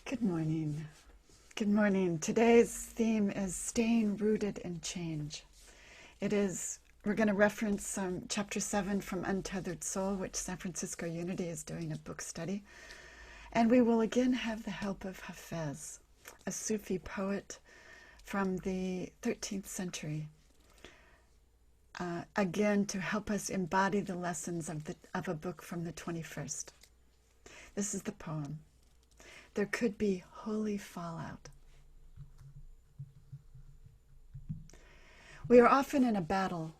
Good morning. Good morning. Today's theme is staying rooted in change. We're going to reference chapter 7 from Untethered Soul, which San Francisco Unity is doing a book study. And we will again have the help of Hafiz, a Sufi poet from the 13th century, again to help us embody the lessons of a book from the 21st. This is the poem. There could be holy fallout. We are often in a battle,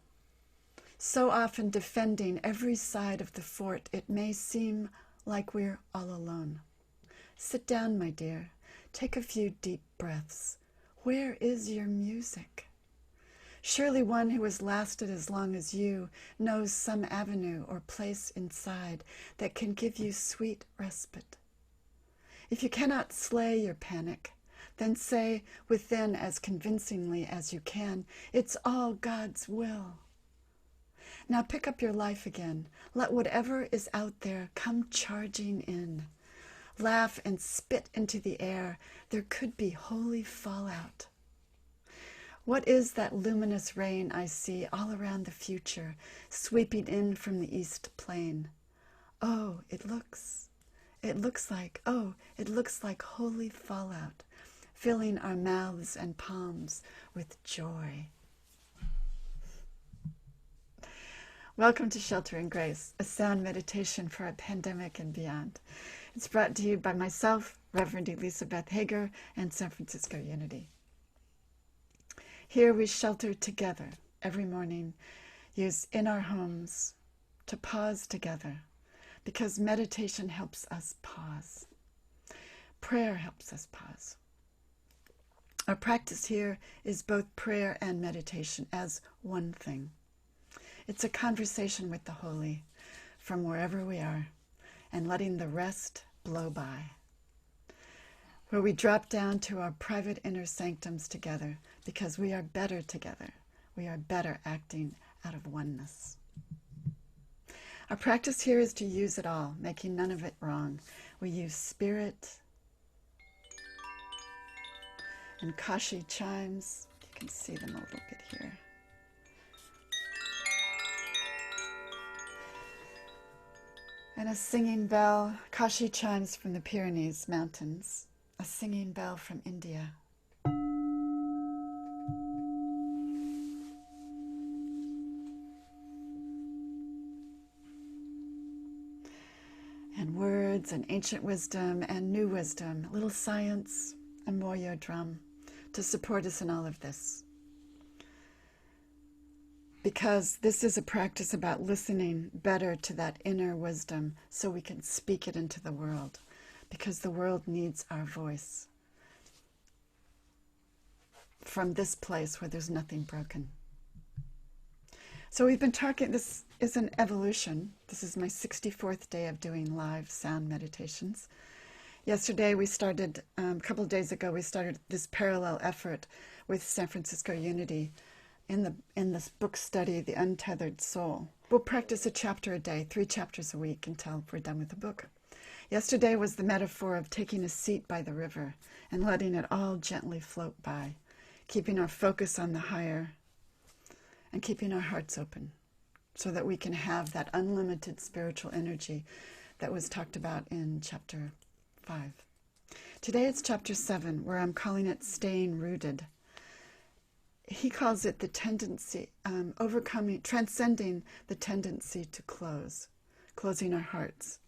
so often defending every side of the fort it may seem like we're all alone. Sit down, my dear. Take a few deep breaths. Where is your music? Surely one who has lasted as long as you knows some avenue or place inside that can give you sweet respite. If you cannot slay your panic, then say within as convincingly as you can, it's all God's will. Now pick up your life again. Let whatever is out there come charging in. Laugh and spit into the air. There could be holy fallout. What is that luminous rain I see all around the future, sweeping in from the east plain? Oh, it looks like holy fallout, filling our mouths and palms with joy. Welcome to Shelter and Grace, a sound meditation for a pandemic and beyond. It's brought to you by myself, Reverend Elizabeth Hager, and San Francisco Unity. Here we shelter together every morning, use in our homes to pause together, because meditation helps us pause. Prayer helps us pause. Our practice here is both prayer and meditation as one thing. It's a conversation with the holy from wherever we are and letting the rest blow by, where we drop down to our private inner sanctums together because we are better together. We are better acting out of oneness. Our practice here is to use it all, making none of it wrong. We use spirit and Kashi chimes. You can see them a little bit here. And a singing bell, Kashi chimes from the Pyrenees Mountains, a singing bell from India. And words and ancient wisdom and new wisdom, a little science, a moyo drum to support us in all of this. Because this is a practice about listening better to that inner wisdom so we can speak it into the world, because the world needs our voice from this place where there's nothing broken. So we've been talking, this is an evolution. This is my 64th day of doing live sound meditations. Yesterday we started, a couple of days ago, we started this parallel effort with San Francisco Unity in this book study, The Untethered Soul. We'll practice a chapter a day, 3 chapters a week until we're done with the book. Yesterday was the metaphor of taking a seat by the river and letting it all gently float by, keeping our focus on the higher and keeping our hearts open so that we can have that unlimited spiritual energy that was talked about in chapter 5. Today it's chapter 7, where I'm calling it staying rooted. He calls it the tendency, transcending the tendency to closing our hearts.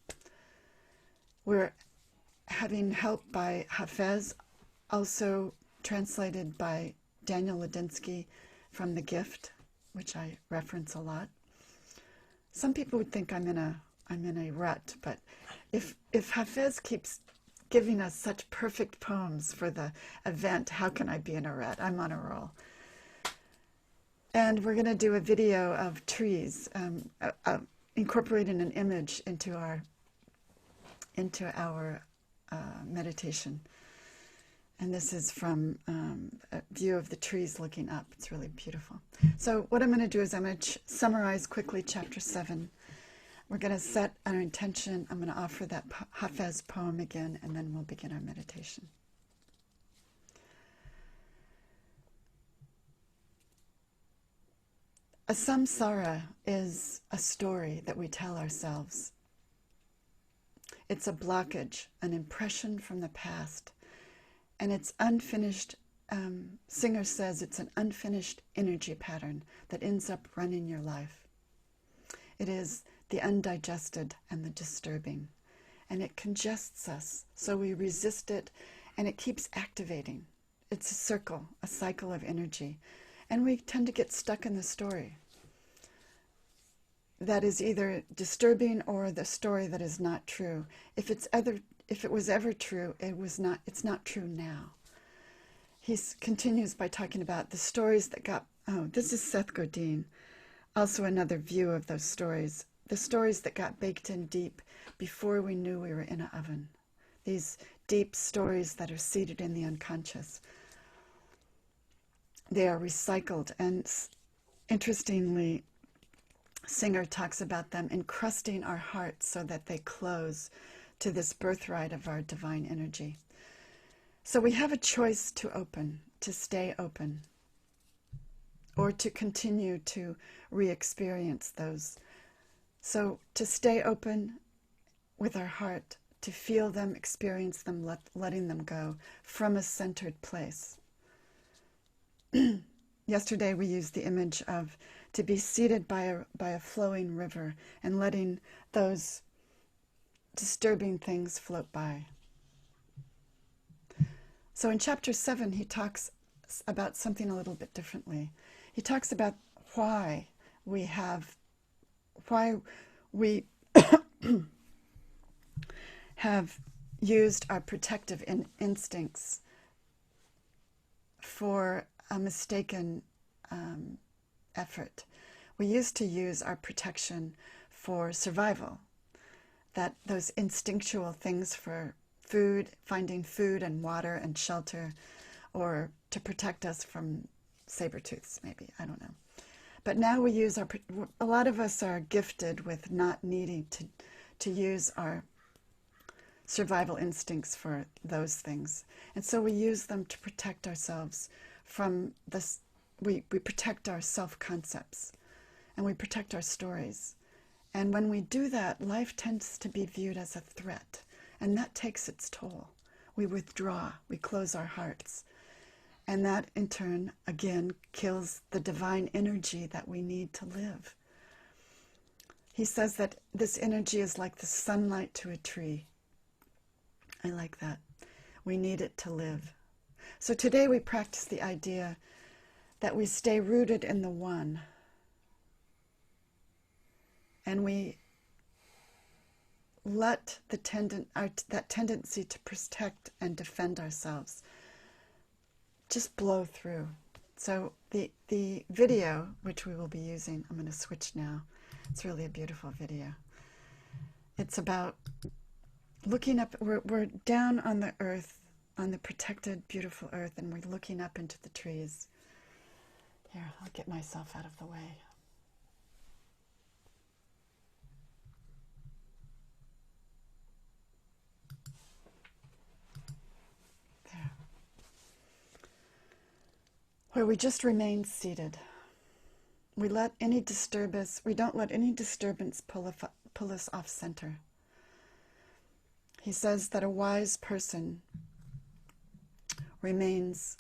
We're having help by Hafiz, also translated by Daniel Ladinsky from The Gift, which I reference a lot. Some people would think I'm in a rut, but if Hafiz keeps giving us such perfect poems for the event, how can I be in a rut? I'm on a roll. And we're going to do a video of trees, incorporating an image into our meditation. And this is from a view of the trees looking up. It's really beautiful. So what I'm going to do is I'm going to summarize quickly chapter 7. We're going to set our intention. I'm going to offer that Hafiz poem again, and then we'll begin our meditation. A samsara is a story that we tell ourselves. It's a blockage, an impression from the past, and it's unfinished. Singer says it's an unfinished energy pattern that ends up running your life. It is the undigested and the disturbing, and it congests us, so we resist it, and it keeps activating. It's a circle, a cycle of energy, and we tend to get stuck in the story that is either disturbing or the story that is not true. If it was ever true, it's not true now. He continues by talking about the stories that got, this is Seth Godin, also another view of those stories, the stories that got baked in deep before we knew we were in an oven. These deep stories that are seated in the unconscious. They are recycled, and interestingly, Singer talks about them encrusting our hearts so that they close to this birthright of our divine energy. So we have a choice to open, to stay open, or to continue to re-experience those. So to stay open with our heart, to feel them, experience them, letting them go from a centered place. Yesterday we used the image of to be seated by a flowing river and letting those disturbing things float by. So in chapter 7, he talks about something a little bit differently. He talks about why we have used our protective instincts for a mistaken effort. We used to use our protection for survival, that those instinctual things for food, finding food and water and shelter, or to protect us from saber-tooths, maybe, I don't know. But now we use a lot of us are gifted with not needing to use our survival instincts for those things. And so we use them to protect ourselves from this. We protect our self-concepts, and we protect our stories. And when we do that, life tends to be viewed as a threat, and that takes its toll. We withdraw, we close our hearts. And that, in turn, again, kills the divine energy that we need to live. He says that this energy is like the sunlight to a tree. I like that. We need it to live. So today we practice the idea that we stay rooted in the one. And we let that tendency to protect and defend ourselves just blow through. So the video, which we will be using, I'm going to switch now. It's really a beautiful video. It's about looking up, we're down on the earth, on the protected, beautiful earth, and we're looking up into the trees. Here, I'll get myself out of the way. There. Where we just remain seated. We don't let any disturbance pull us off center. He says that a wise person remains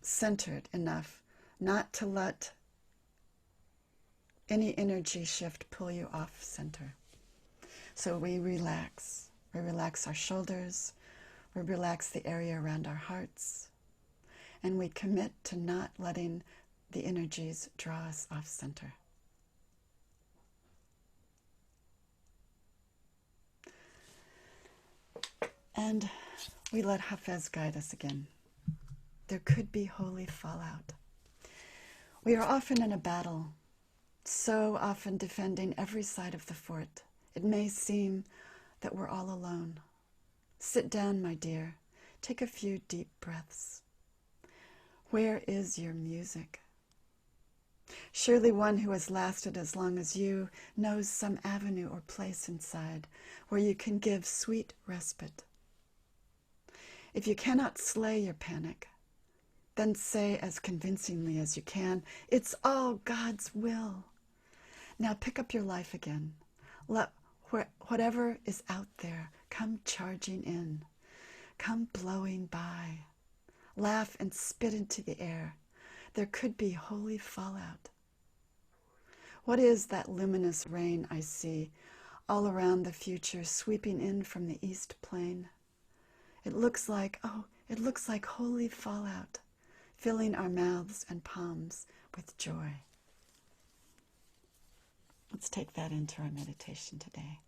centered enough not to let any energy shift pull you off center. So we relax. We relax our shoulders. We relax the area around our hearts. And we commit to not letting the energies draw us off center. And we let Hafiz guide us again. There could be holy fallout. We are often in a battle, so often defending every side of the fort. It may seem that we're all alone. Sit down, my dear. Take a few deep breaths. Where is your music? Surely one who has lasted as long as you knows some avenue or place inside where you can give sweet respite. If you cannot slay your panic, then say as convincingly as you can, "It's all God's will." Now pick up your life again. Let whatever is out there come charging in, come blowing by. Laugh and spit into the air. There could be holy fallout. What is that luminous rain I see all around the future sweeping in from the east plain? It looks like holy fallout, filling our mouths and palms with joy. Let's take that into our meditation today.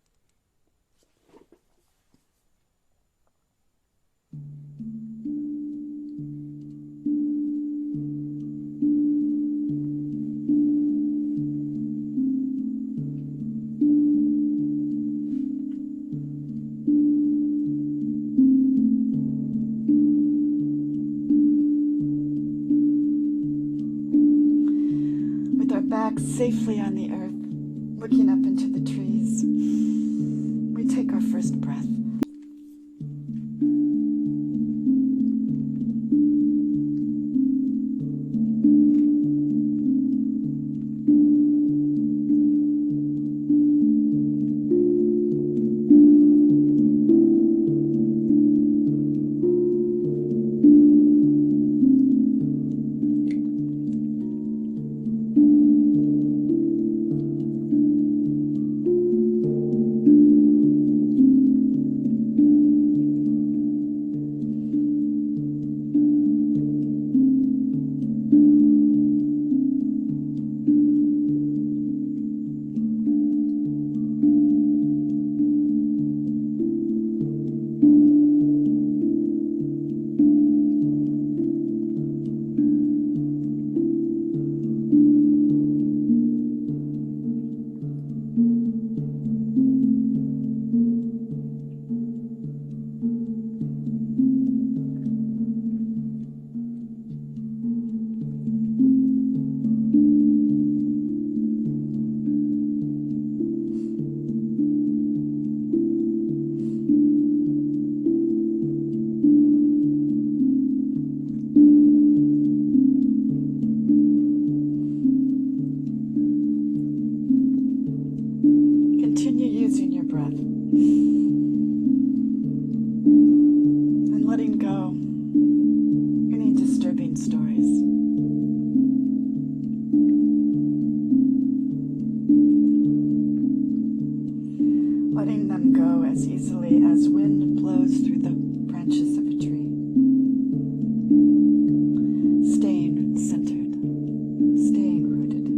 With our backs safely on the earth, looking up into the trees, we take our first breath. Continue using your breath and letting go any disturbing stories. Letting them go as easily as wind blows through the branches of a tree. Staying centered, staying rooted.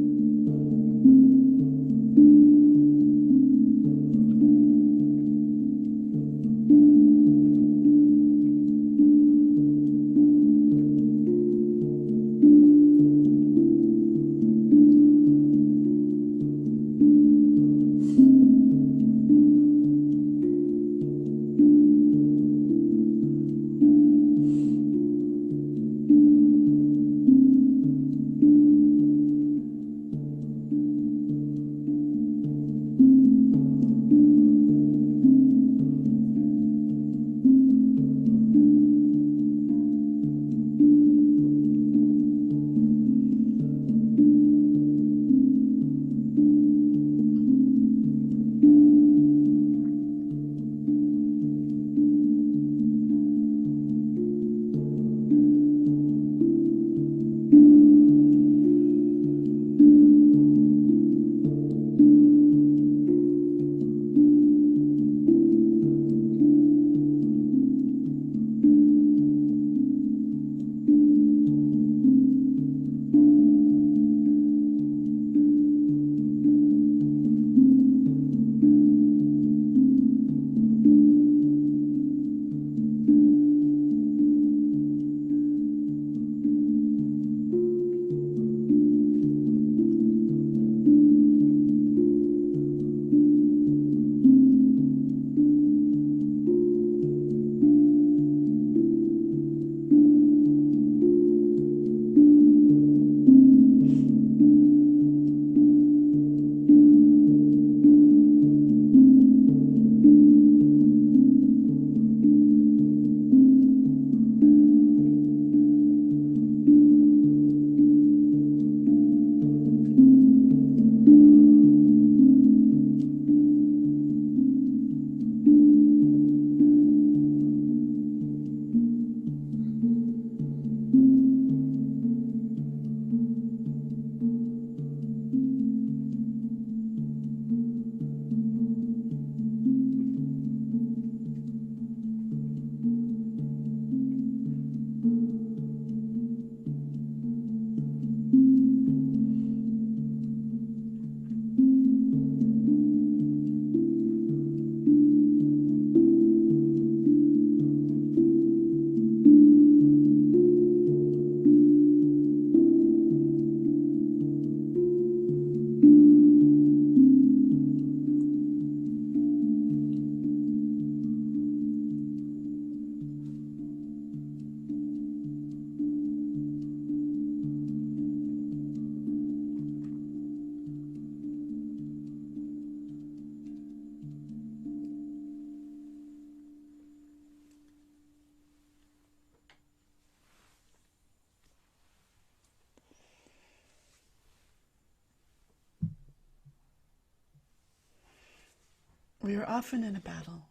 We are often in a battle,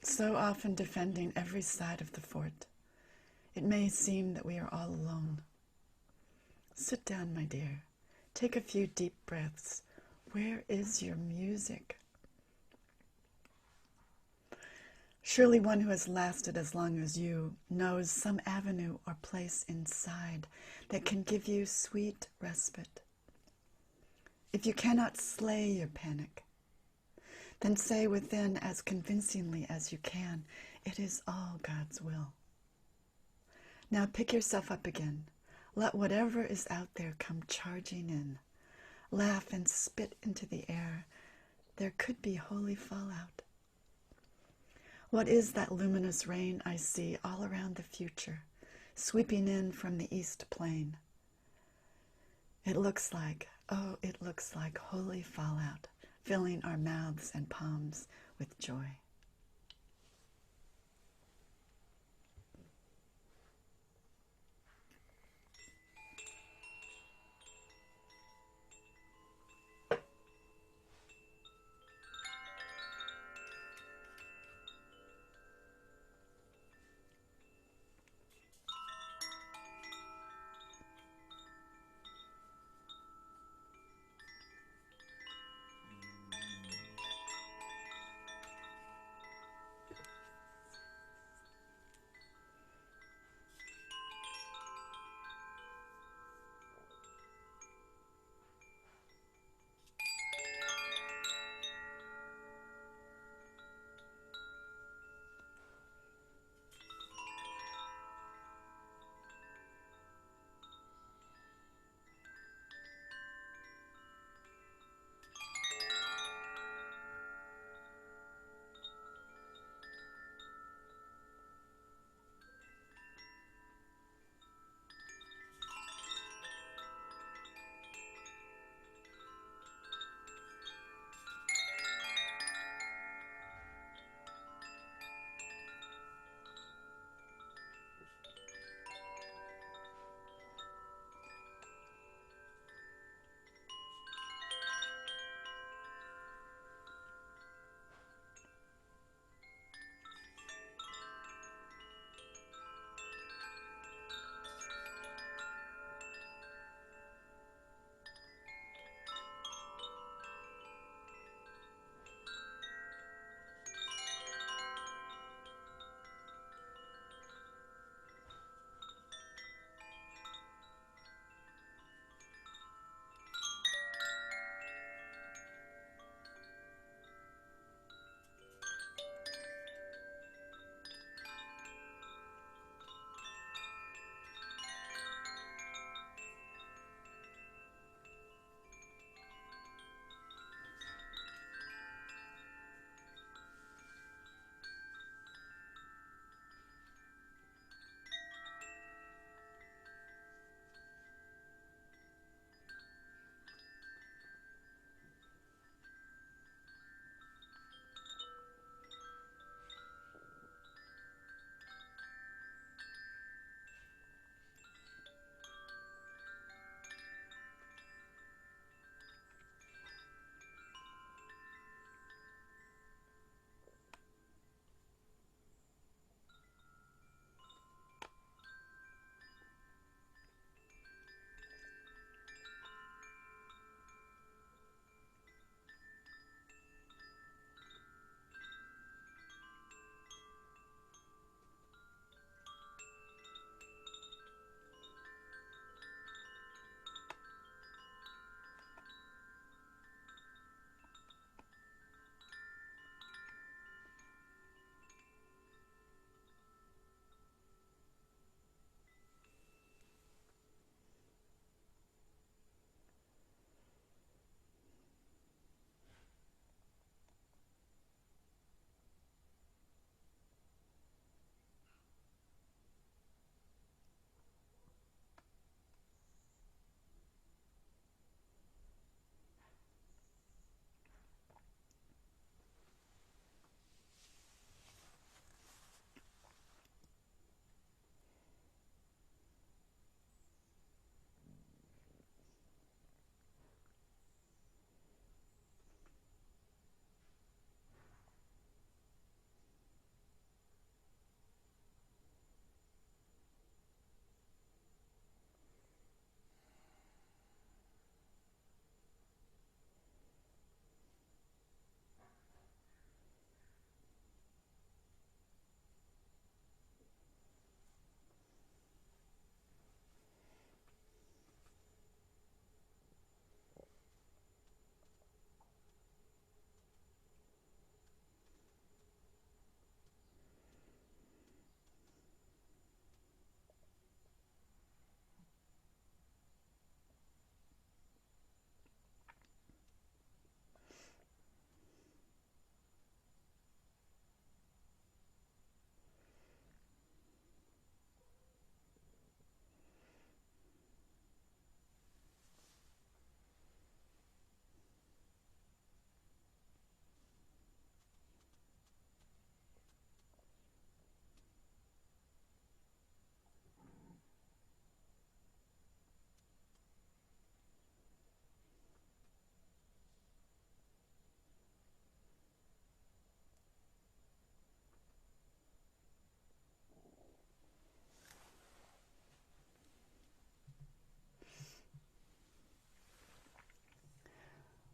so often defending every side of the fort. It may seem that we are all alone. Sit down, my dear. Take a few deep breaths. Where is your music? Surely one who has lasted as long as you knows some avenue or place inside that can give you sweet respite. If you cannot slay your panic, then say within as convincingly as you can, it is all God's will. Now pick yourself up again. Let whatever is out there come charging in. Laugh and spit into the air. There could be holy fallout. What is that luminous rain I see all around the future, sweeping in from the east plain? It looks like holy fallout, filling our mouths and palms with joy.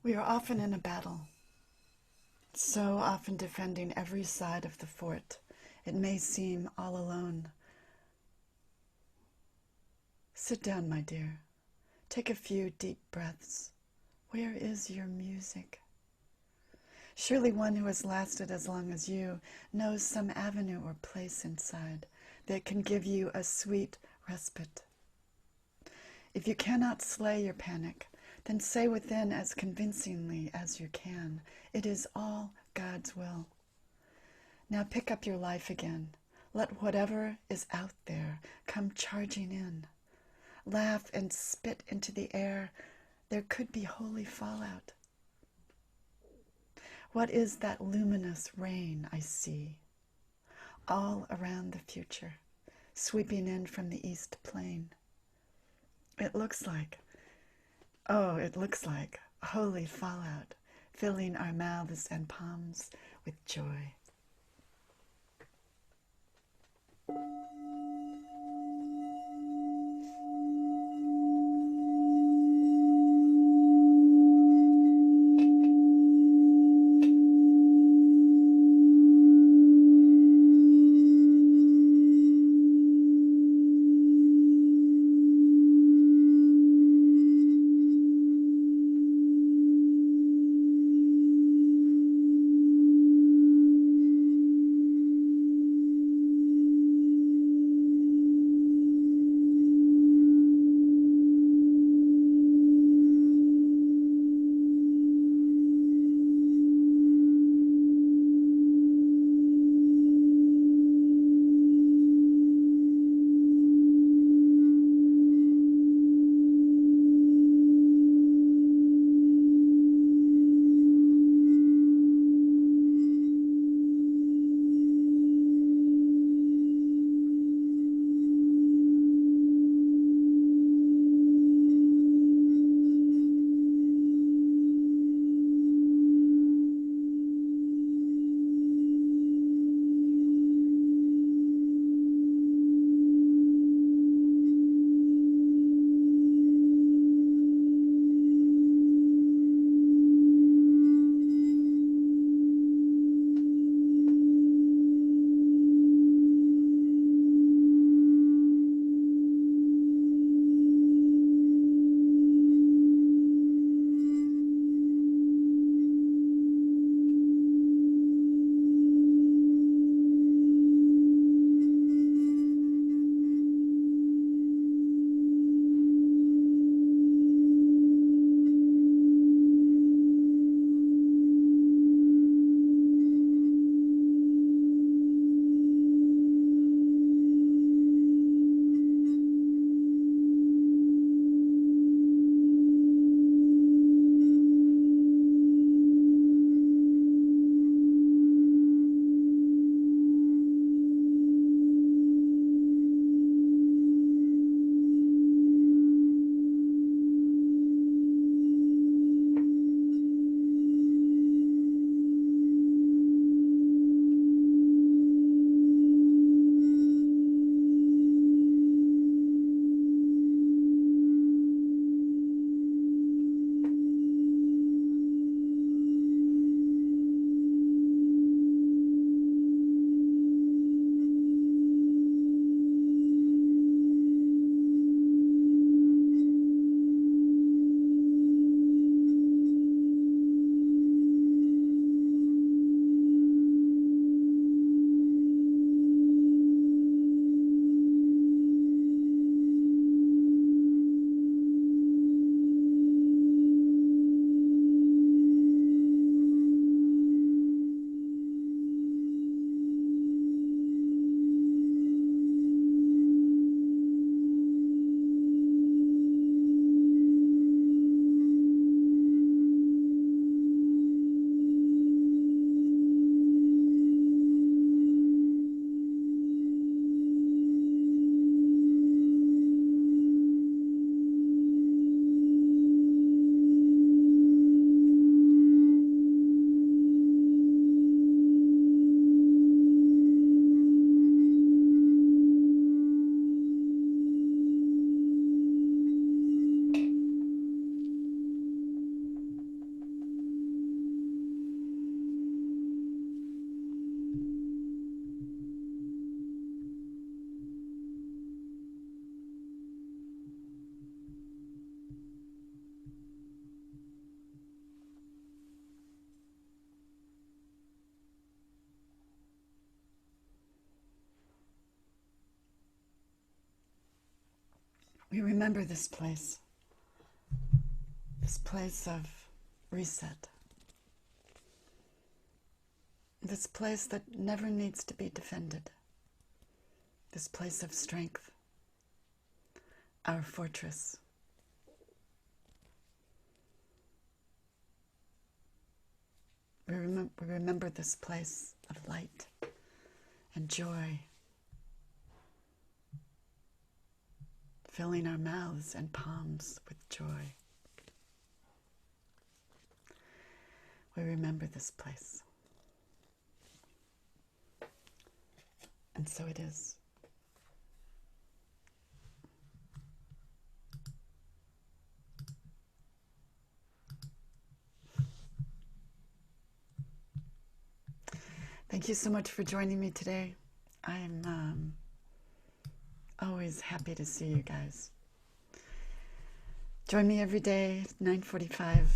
We are often in a battle, so often defending every side of the fort. It may seem all alone. Sit down, my dear. Take a few deep breaths. Where is your music? Surely one who has lasted as long as you knows some avenue or place inside that can give you a sweet respite. If you cannot slay your panic, then say within as convincingly as you can, it is all God's will. Now pick up your life again. Let whatever is out there come charging in. Laugh and spit into the air. There could be holy fallout. What is that luminous rain I see? All around the future, sweeping in from the east plain. It looks like holy fallout, filling our mouths and palms with joy. We remember this place of reset, this place that never needs to be defended, this place of strength, our fortress. We remember this place of light and joy, filling our mouths and palms with joy. We remember this place. And so it is. Thank you so much for joining me today. I'm always happy to see you guys. Join me every day, 9:45,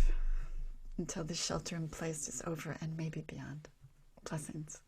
until the shelter in place is over and maybe beyond. Blessings.